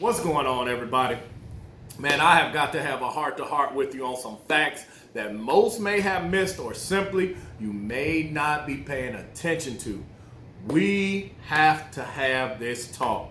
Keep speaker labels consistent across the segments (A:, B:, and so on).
A: What's going on, everybody? Man, I have got to have a heart-to-heart with you on some facts that most may have missed or simply you may not be paying attention to. We have to have this talk.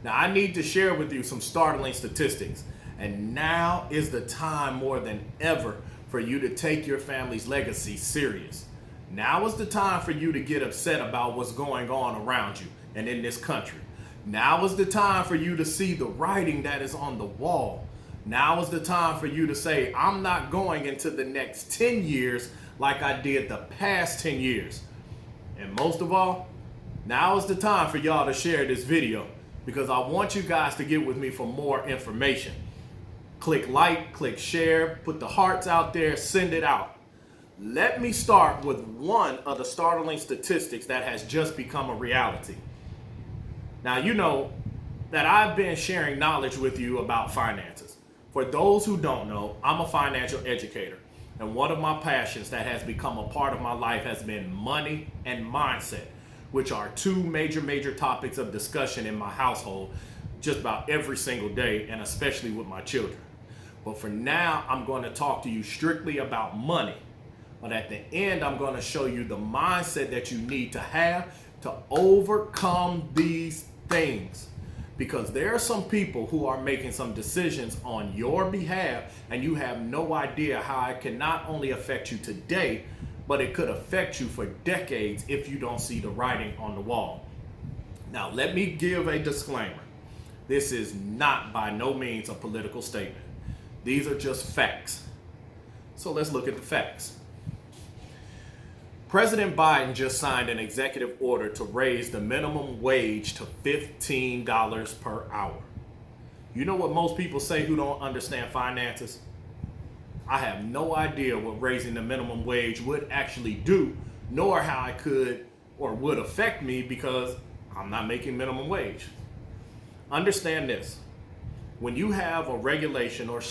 A: Now, I need to share with you some startling statistics, and now is the time more than ever for you to take your family's legacy serious. Now is the time for you to get upset about what's going on around you and in this country. Now is the time for you to see the writing that is on the wall. Now is the time for you to say, I'm not going into the next 10 years like I did the past 10 years. And most of all, now is the time for y'all to share this video because I want you guys to get with me for more information. Click like, click share, put the hearts out there, send it out. Let me start with one of the startling statistics that has just become a reality. Now, you know that I've been sharing knowledge with you about finances. For those who don't know, I'm a financial educator. And one of my passions that has become a part of my life has been money and mindset, which are two major topics of discussion in my household just about every single day, and especially with my children. But for now, I'm going to talk to you strictly about money. But at the end, I'm going to show you the mindset that you need to have to overcome these things, because there are some people who are making some decisions on your behalf and you have no idea how it can not only affect you today, but it could affect you for decades if you don't see the writing on the wall. Now, let me give a disclaimer. This is not by no means a political statement. These are just facts. So let's look at the facts. President Biden just signed an executive order to raise the minimum wage to $15 per hour. You know what most people say who don't understand finances? I have no idea what raising the minimum wage would actually do, nor how it could or would affect me because I'm not making minimum wage. Understand this. When you have a regulation or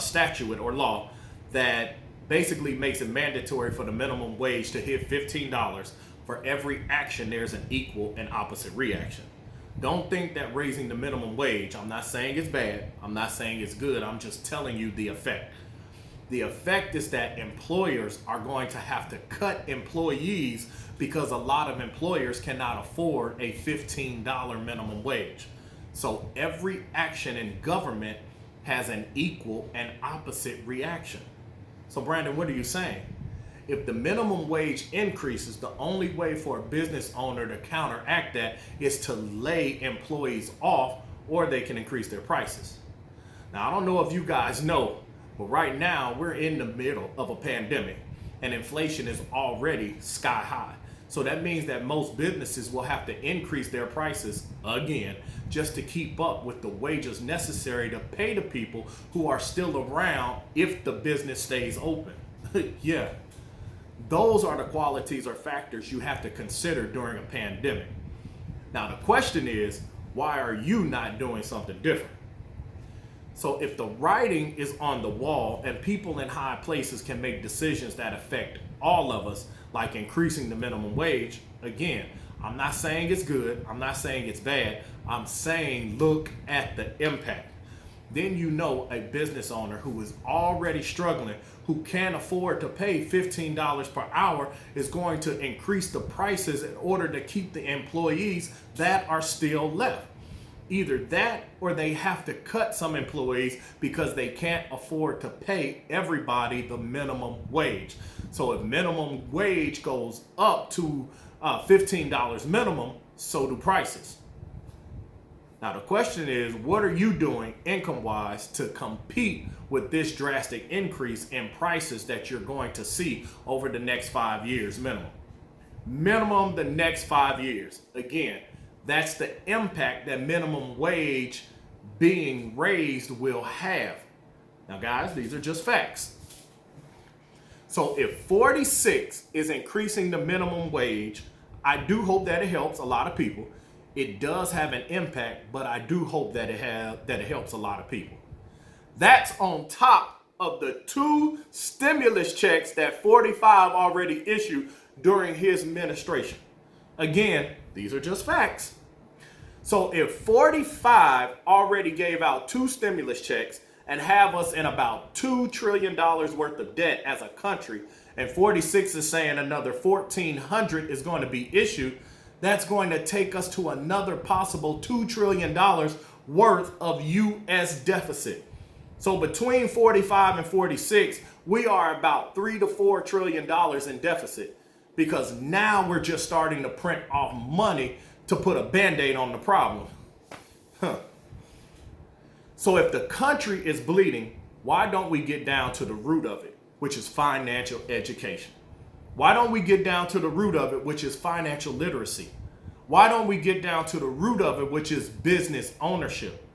A: statute or law that basically makes it mandatory for the minimum wage to hit $15, for every action there's an equal and opposite reaction. Don't think that raising the minimum wage, I'm not saying it's bad, I'm not saying it's good, I'm just telling you the effect. The effect is that employers are going to have to cut employees because a lot of employers cannot afford a $15 minimum wage. So every action in government has an equal and opposite reaction. So Brandon, what are you saying? If the minimum wage increases, the only way for a business owner to counteract that is to lay employees off, or they can increase their prices. Now, I don't know if you guys know, but right now we're in the middle of a pandemic and inflation is already sky high. So that means that most businesses will have to increase their prices again just to keep up with the wages necessary to pay the people who are still around if the business stays open. Yeah, those are the qualities or factors you have to consider during a pandemic. Now the question is, why are you not doing something different? So if the writing is on the wall and people in high places can make decisions that affect all of us, like increasing the minimum wage, again, I'm not saying it's good, I'm not saying it's bad, I'm saying look at the impact. Then you know a business owner who is already struggling, who can't afford to pay $15 per hour, is going to increase the prices in order to keep the employees that are still left. Either that or they have to cut some employees because they can't afford to pay everybody the minimum wage. So if minimum wage goes up to $15 minimum, so do prices. Now the question is, what are you doing income-wise to compete with this drastic increase in prices that you're going to see over the next 5 years minimum? Minimum the next 5 years. Again, that's the impact that minimum wage being raised will have. Now guys, these are just facts. So if 46 is increasing the minimum wage, I do hope that it helps a lot of people. It does have an impact, but I do hope that it helps a lot of people. That's on top of the 2 stimulus checks that 45 already issued during his administration. Again, these are just facts. So if 45 already gave out 2 stimulus checks and have us in about $2 trillion worth of debt as a country, and 46 is saying another 1,400 is going to be issued, that's going to take us to another possible $2 trillion worth of U.S. deficit. So between 45 and 46, we are about $3 to $4 trillion in deficit, because now we're just starting to print off money to put a band-aid on the problem. So if the country is bleeding, why don't we get down to the root of it, which is financial education? Why don't we get down to the root of it, which is financial literacy? Why don't we get down to the root of it, which is business ownership?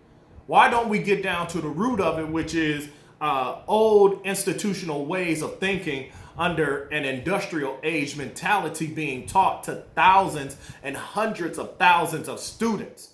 A: Why don't we get down to the root of it, which is old institutional ways of thinking under an industrial age mentality being taught to thousands and hundreds of thousands of students?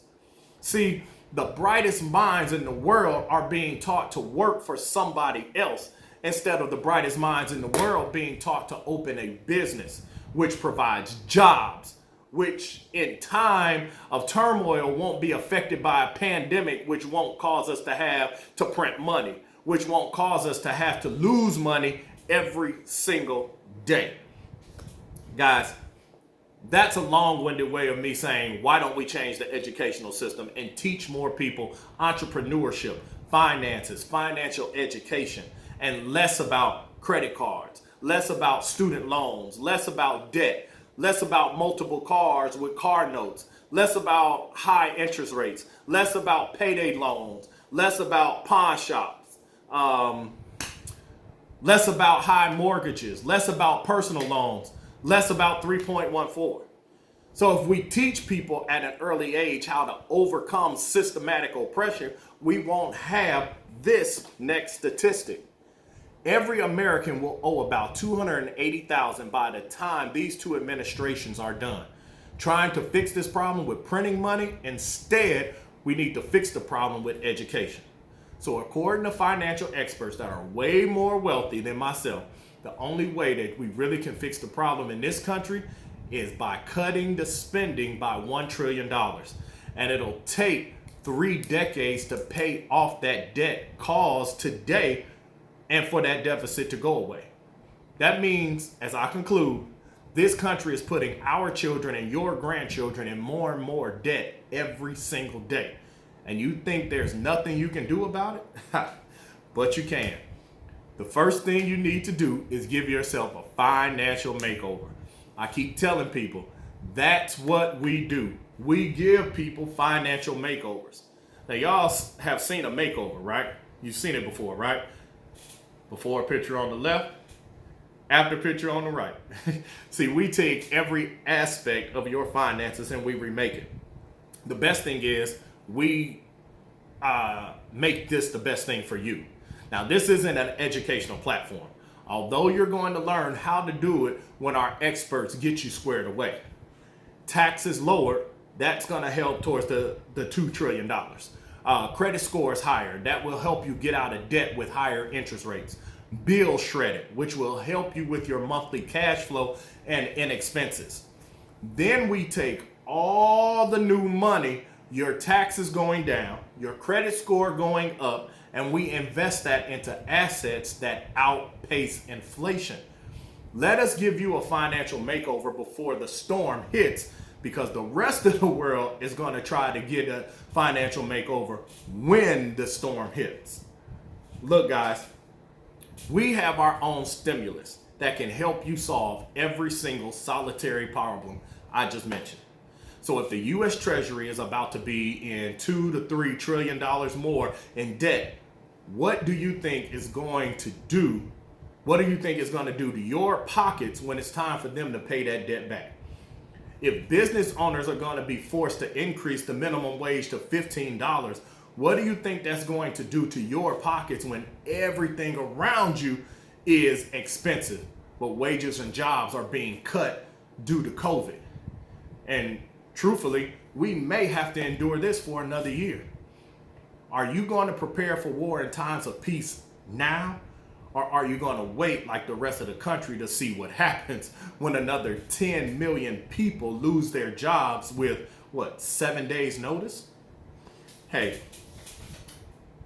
A: See, the brightest minds in the world are being taught to work for somebody else instead of the brightest minds in the world being taught to open a business, which provides jobs, which in time of turmoil won't be affected by a pandemic, which won't cause us to have to print money, which won't cause us to have to lose money every single day. Guys, that's a long-winded way of me saying, why don't we change the educational system and teach more people entrepreneurship, finances, financial education, and less about credit cards, less about student loans, less about debt, less about multiple cars with car notes, less about high interest rates, less about payday loans, less about pawn shops, less about high mortgages, less about personal loans, less about 3.14. So if we teach people at an early age how to overcome systematic oppression, we won't have this next statistic. Every American will owe about $280,000 by the time these 2 administrations are done. Trying to fix this problem with printing money, instead, we need to fix the problem with education. So according to financial experts that are way more wealthy than myself, the only way that we really can fix the problem in this country is by cutting the spending by $1 trillion. And it'll take 3 decades to pay off that debt caused today and for that deficit to go away. That means, as I conclude, this country is putting our children and your grandchildren in more and more debt every single day. And you think there's nothing you can do about it? But you can. The first thing you need to do is give yourself a financial makeover. I keep telling people, that's what we do. We give people financial makeovers. Now, y'all have seen a makeover, right? You've seen it before, right? Before picture on the left, after picture on the right. See, we take every aspect of your finances and we remake it. The best thing is we make this the best thing for you. Now, this isn't an educational platform, although you're going to learn how to do it when our experts get you squared away. Taxes lowered, that's going to help towards the $2 trillion. Credit scores higher, that will help you get out of debt with higher interest rates. Bill shredded, which will help you with your monthly cash flow and expenses. Then we take all the new money, your taxes going down, your credit score going up, and we invest that into assets that outpace inflation. Let us give you a financial makeover before the storm hits, because the rest of the world is going to try to get a financial makeover when the storm hits. Look, guys, we have our own stimulus that can help you solve every single solitary problem I just mentioned. So if the U.S. Treasury is about to be in $2 to $3 trillion more in debt, what do you think is going to do? What do you think is going to do to your pockets when it's time for them to pay that debt back? If business owners are going to be forced to increase the minimum wage to $15, what do you think that's going to do to your pockets when everything around you is expensive, but wages and jobs are being cut due to COVID? And truthfully, we may have to endure this for another year. Are you going to prepare for war in times of peace now? Or are you going to wait like the rest of the country to see what happens when another 10 million people lose their jobs with 7 days notice? Hey,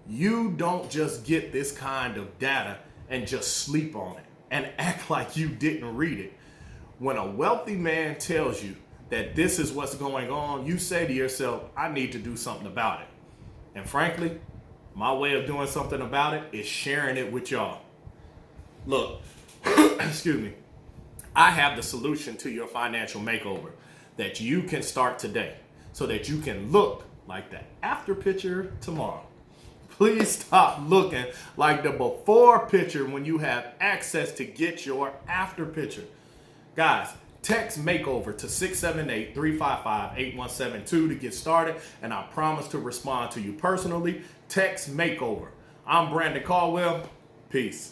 A: you don't just get this kind of data and just sleep on it and act like you didn't read it. When a wealthy man tells you that this is what's going on, you say to yourself, I need to do something about it. And frankly, my way of doing something about it is sharing it with y'all. Look, excuse me, I have the solution to your financial makeover that you can start today so that you can look like the after picture tomorrow. Please stop looking like the before picture when you have access to get your after picture. Guys, text makeover to 678-355-8172 to get started, and I promise to respond to you personally. Text makeover. I'm Brandon Caldwell. Peace.